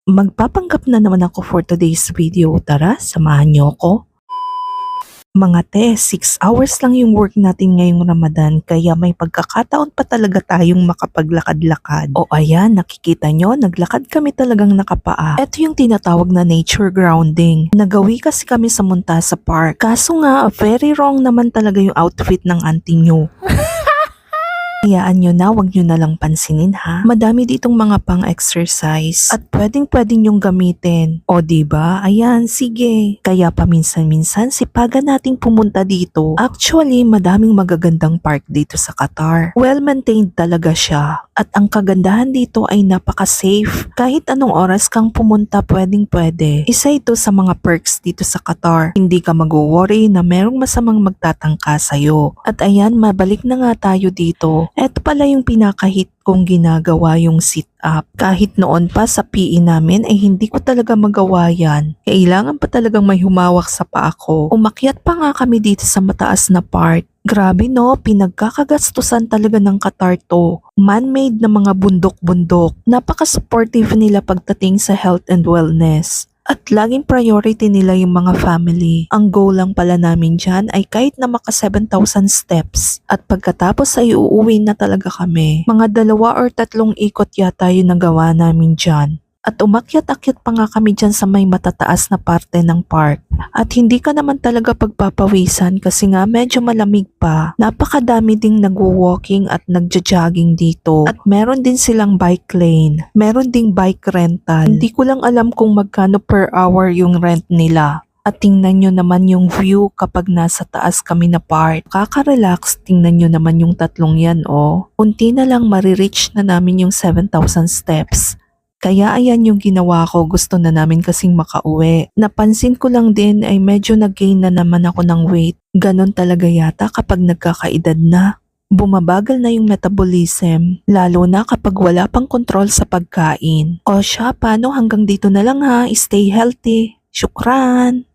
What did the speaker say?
Magpapanggap na naman ako for today's video. Tara, samahan niyo ako. Mga te, 6 hours lang yung work natin ngayong Ramadan kaya may pagkakataon pa talaga tayong makapaglakad-lakad. O ayan, nakikita nyo, naglakad kami talagang nakapaa. Ito yung tinatawag na nature grounding. Nagawi kasi kami sa Montasa Park. Kaso nga, very wrong naman talaga yung outfit ng auntie nyo. Hayaan nyo na, wag nyo na lang pansinin ha. Madami ditong mga pang-exercise at pwedeng yung gamitin. O diba? Ayan, sige. Kaya paminsan-minsan sipagan nating pumunta dito. Actually, madaming magagandang park dito sa Qatar. Well-maintained talaga siya. At ang kagandahan dito ay napaka-safe. Kahit anong oras kang pumunta, pwedeng-pwede. Isa ito sa mga perks dito sa Qatar. Hindi ka mag-worry na merong masamang magtatangka sa'yo. At ayan, mabalik na nga tayo dito. Eto pala yung pinakahit kong ginagawa yung sit-up. Kahit noon pa sa PE namin ay hindi ko talaga magawa yan. Kailangan pa talagang may humawak sa paa ko. Umakyat pa nga kami dito sa mataas na part. Grabe no, pinagkakagastusan talaga ng Qatar to. Man-made na mga bundok-bundok. Napaka-supportive nila pagdating sa health and wellness. At laging priority nila yung mga family. Ang goal lang pala namin dyan ay kahit na maka 7,000 steps. At pagkatapos ay uuwi na talaga kami. Mga 2 or 3 ikot yata yung nagawa namin dyan. At umakyat-akyat pa nga kami dyan sa may matataas na parte ng park. At hindi ka naman talaga pagpapawisan kasi nga medyo malamig pa. Napakadami ding nagwo-walking at nagja-jogging dito. At meron din silang bike lane. Meron ding bike rental. Hindi ko lang alam kung magkano per hour yung rent nila. At tingnan nyo naman yung view kapag nasa taas kami na part. Kaka-relax, tingnan nyo naman yung 3 yan oh. Unti na lang marireach na namin yung 7,000 steps. Kaya ayan yung ginawa ko, gusto na namin kasing makauwi. Napansin ko lang din ay medyo nag-gain na naman ako ng weight. Ganon talaga yata kapag nagkakaedad na. Bumabagal na yung metabolism, lalo na kapag wala pang kontrol sa pagkain. O siya, paano hanggang dito na lang ha, stay healthy. Syukran!